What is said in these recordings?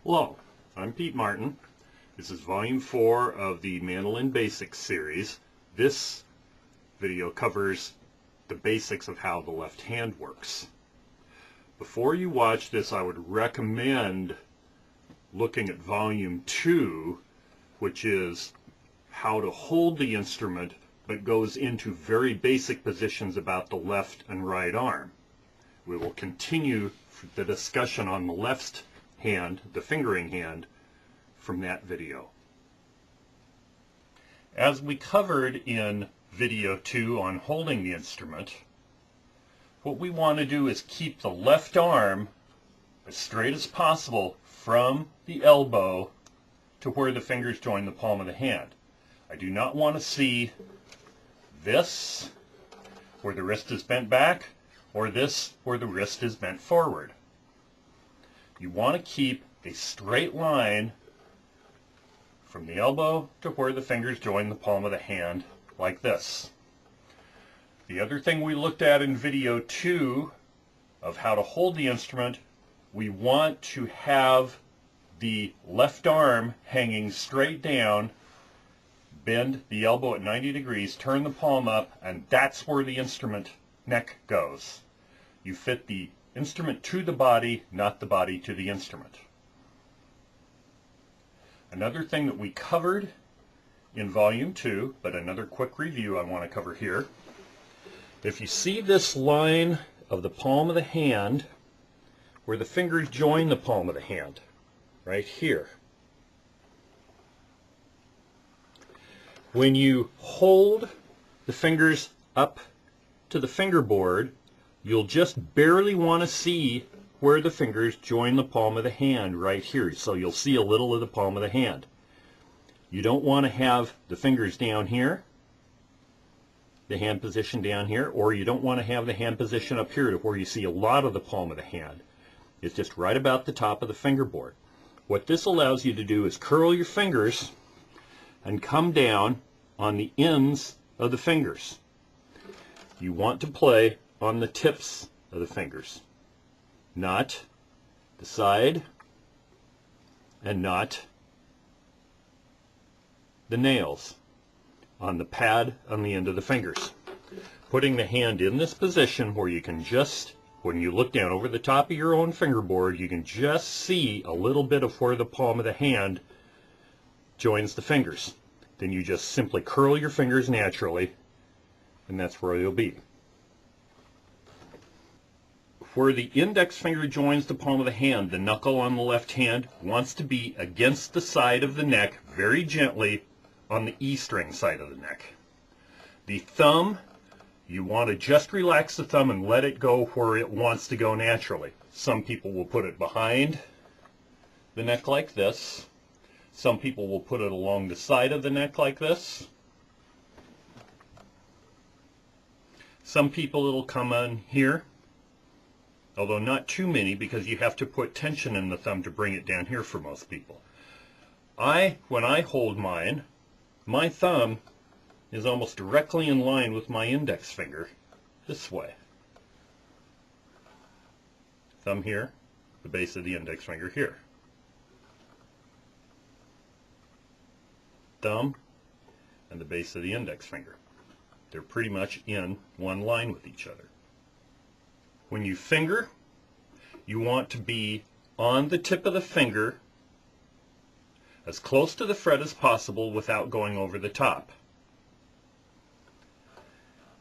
Hello, I'm Pete Martin. This is Volume 4 of the Mandolin Basics series. This video covers the basics of how the left hand works. Before you watch this, I would recommend looking at Volume 2, which is how to hold the instrument, but goes into very basic positions about the left and right arm. We will continue the discussion on the left hand, the fingering hand, from that video. As we covered in video 2 on holding the instrument, what we want to do is keep the left arm as straight as possible from the elbow to where the fingers join the palm of the hand. I do not want to see this where the wrist is bent back or this where the wrist is bent forward. You want to keep a straight line from the elbow to where the fingers join the palm of the hand, like this. The other thing we looked at in video 2 of how to hold the instrument, we want to have the left arm hanging straight down, bend the elbow at 90 degrees, turn the palm up, and that's where the instrument neck goes. You fit the instrument to the body, not the body to the instrument. Another thing that we covered in Volume 2, but another quick review I want to cover here. If you see this line of the palm of the hand where the fingers join the palm of the hand, right here. When you hold the fingers up to the fingerboard, you'll just barely want to see where the fingers join the palm of the hand right here. So you'll see a little of the palm of the hand. You don't want to have the fingers down here, the hand position down here, or you don't want to have the hand position up here to where you see a lot of the palm of the hand. It's just right about the top of the fingerboard. What this allows you to do is curl your fingers and come down on the ends of the fingers. You want to play on the tips of the fingers, not the side and not the nails, on the pad on the end of the fingers. Putting the hand in this position where you can just, when you look down over the top of your own fingerboard, you can just see a little bit of where the palm of the hand joins the fingers. Then you just simply curl your fingers naturally, and that's where you'll be. Where the index finger joins the palm of the hand, the knuckle on the left hand wants to be against the side of the neck, very gently on the E string side of the neck. The thumb, you want to just relax the thumb and let it go where it wants to go naturally. Some people will put it behind the neck like this. Some people will put it along the side of the neck like this. Some people it'll come on here, although not too many, because you have to put tension in the thumb to bring it down here for most people. When I hold mine, my thumb is almost directly in line with my index finger, this way. Thumb here, the base of the index finger here. Thumb and the base of the index finger. They're pretty much in one line with each other. When you finger, you want to be on the tip of the finger as close to the fret as possible without going over the top.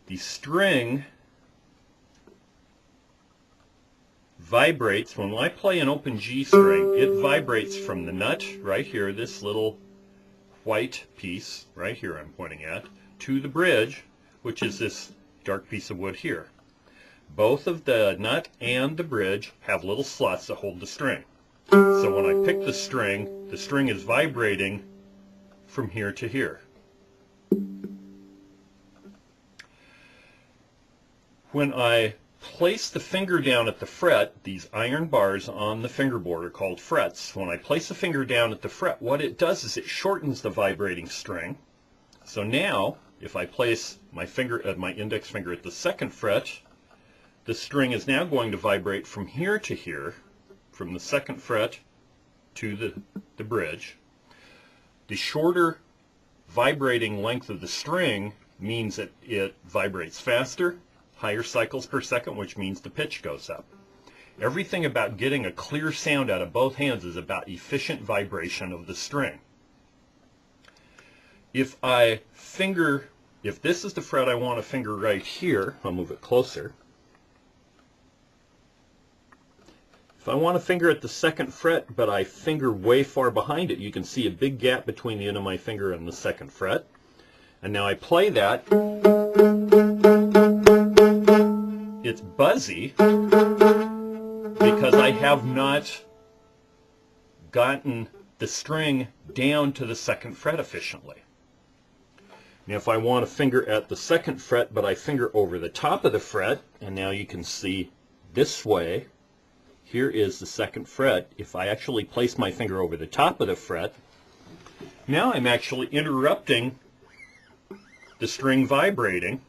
The string vibrates. When I play an open G string, it vibrates from the nut right here, this little white piece right here I'm pointing at, to the bridge, which is this dark piece of wood here. Both of the nut and the bridge have little slots that hold the string. So when I pick the string is vibrating from here to here. When I place the finger down at the fret, these iron bars on the fingerboard are called frets. When I place the finger down at the fret, what it does is it shortens the vibrating string. So now, if I place my index finger at the second fret, the string is now going to vibrate from here to here, from the second fret to the bridge. The shorter vibrating length of the string means that it vibrates faster, higher cycles per second, which means the pitch goes up. Everything about getting a clear sound out of both hands is about efficient vibration of the string. If this is the fret I want to finger right here, I'll move it closer. If I want to finger at the second fret, but I finger way far behind it, you can see a big gap between the end of my finger and the second fret. And now I play that. It's buzzy because I have not gotten the string down to the second fret efficiently. Now if I want to finger at the second fret, but I finger over the top of the fret, and now you can see this way, here is the second fret. If I actually place my finger over the top of the fret, now I'm actually interrupting the string vibrating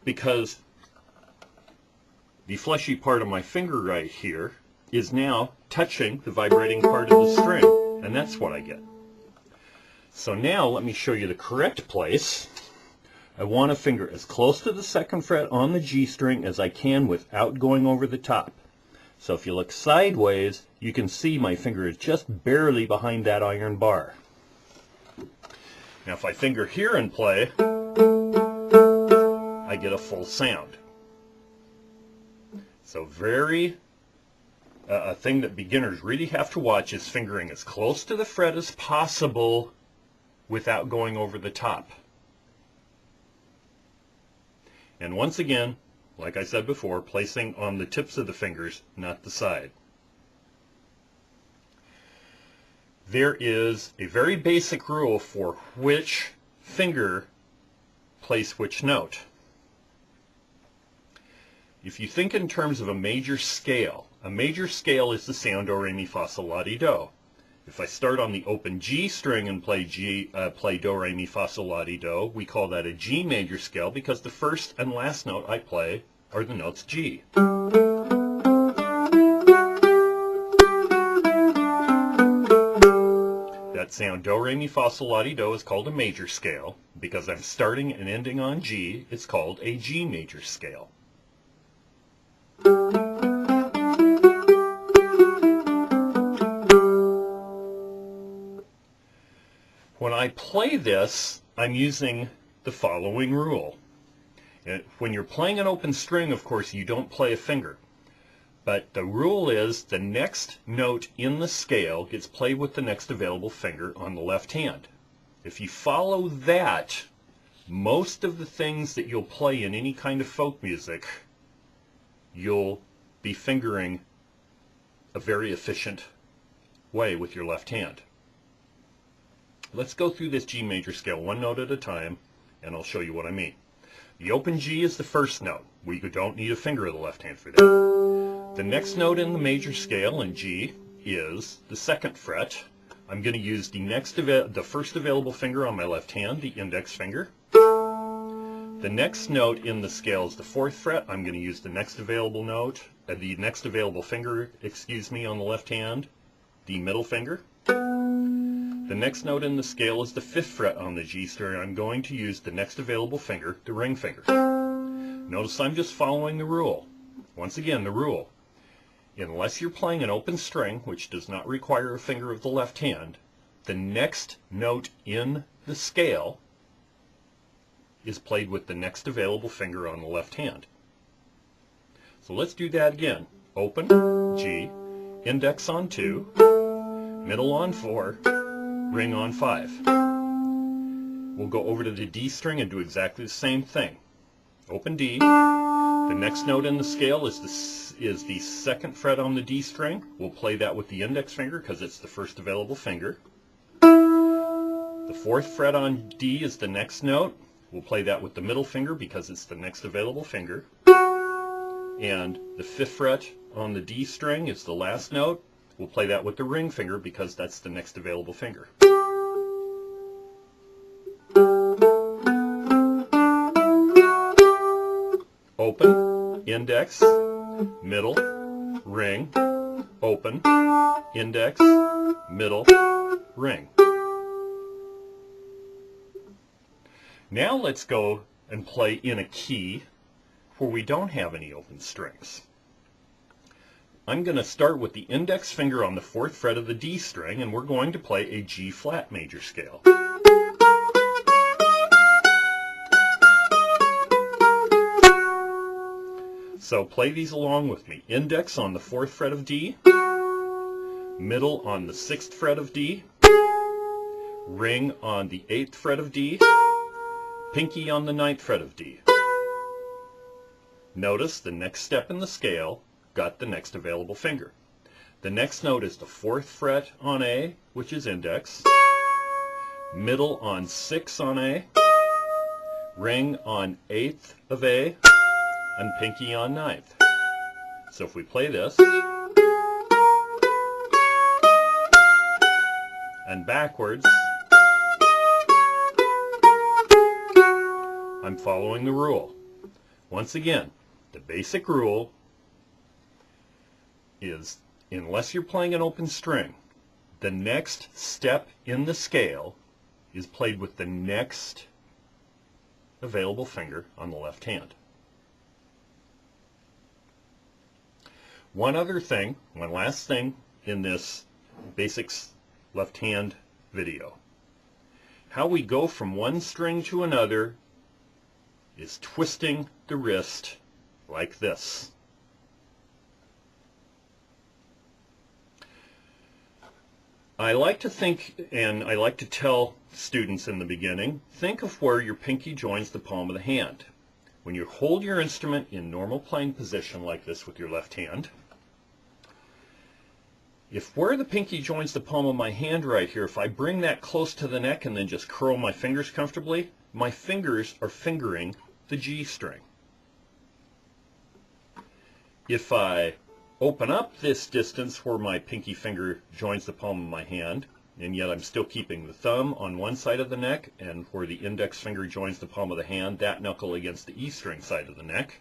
because the fleshy part of my finger right here is now touching the vibrating part of the string, and that's what I get. So now let me show you the correct place. I want to finger as close to the second fret on the G string as I can without going over the top. So if you look sideways, you can see my finger is just barely behind that iron bar. Now if I finger here and play, I get a full sound. So a thing that beginners really have to watch is fingering as close to the fret as possible without going over the top. And once again, like I said before, placing on the tips of the fingers, not the side. There is a very basic rule for which finger plays which note. If you think in terms of a major scale is the sound do, re, mi, fa, sol, la, ti, do. If I start on the open G string and play do, re, mi, fa, sol, la, ti, do, we call that a G major scale because the first and last note I play are the notes G. That sound do, re, mi, fa, sol, la, ti, do is called a major scale. Because I'm starting and ending on G, it's called a G major scale. When I play this, I'm using the following rule. When you're playing an open string, of course, you don't play a finger. But the rule is the next note in the scale gets played with the next available finger on the left hand. If you follow that, most of the things that you'll play in any kind of folk music, you'll be fingering a very efficient way with your left hand. Let's go through this G major scale one note at a time, and I'll show you what I mean. The open G is the first note. We don't need a finger of the left hand for that. The next note in the major scale in G is the second fret. I'm going to use the first available finger on my left hand, the index finger. The next note in the scale is the fourth fret. I'm going to use the next available finger, on the left hand, the middle finger. The next note in the scale is the fifth fret on the G string. I'm going to use the next available finger, the ring finger. Notice I'm just following the rule. Once again, the rule. Unless you're playing an open string, which does not require a finger of the left hand, the next note in the scale is played with the next available finger on the left hand. So let's do that again. Open, G, index on 2, middle on 4, ring on 5. We'll go over to the D string and do exactly the same thing. Open D. The next note in the scale is the second fret on the D string. We'll play that with the index finger because it's the first available finger. The fourth fret on D is the next note. We'll play that with the middle finger because it's the next available finger. And the fifth fret on the D string is the last note. We'll play that with the ring finger because that's the next available finger. Open, index, middle, ring, open, index, middle, ring. Now let's go and play in a key where we don't have any open strings. I'm going to start with the index finger on the 4th fret of the D string, and we're going to play a G flat major scale. So play these along with me. Index on the 4th fret of D, middle on the 6th fret of D, ring on the 8th fret of D, pinky on the 9th fret of D. Notice the next step in the scale got the next available finger. The next note is the 4th fret on A, which is index, middle on 6 on A, ring on 8th of A, and pinky on 9th. So if we play this, and backwards, I'm following the rule. Once again, the basic rule is, unless you're playing an open string, the next step in the scale is played with the next available finger on the left hand. One last thing in this basics left hand video. How we go from one string to another is twisting the wrist like this. I like to think, and I like to tell students in the beginning, think of where your pinky joins the palm of the hand. When you hold your instrument in normal playing position like this with your left hand, if where the pinky joins the palm of my hand right here, if I bring that close to the neck and then just curl my fingers comfortably, my fingers are fingering the G string. If I open up this distance where my pinky finger joins the palm of my hand, and yet I'm still keeping the thumb on one side of the neck, and where the index finger joins the palm of the hand, that knuckle against the E string side of the neck.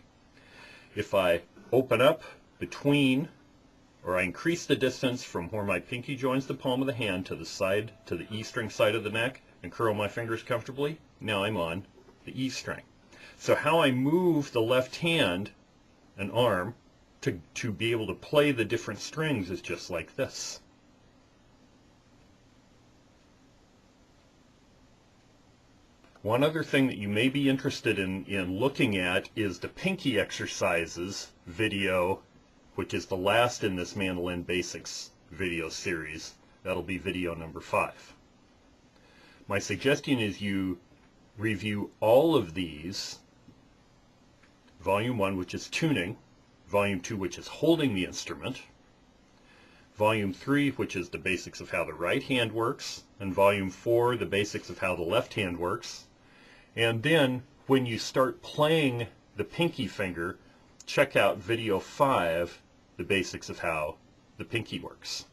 If I open up between, or I increase the distance from where my pinky joins the palm of the hand to the E string side of the neck, and curl my fingers comfortably, now I'm on the E string. So how I move the left hand and arm to be able to play the different strings is just like this. One other thing that you may be interested in looking at is the pinky exercises video, which is the last in this Mandolin Basics video series. That'll be video number 5. My suggestion is you review all of these, Volume 1, which is tuning, Volume 2, which is holding the instrument, Volume 3, which is the basics of how the right hand works, and Volume 4, the basics of how the left hand works. And then when you start playing the pinky finger, check out video 5, the basics of how the pinky works.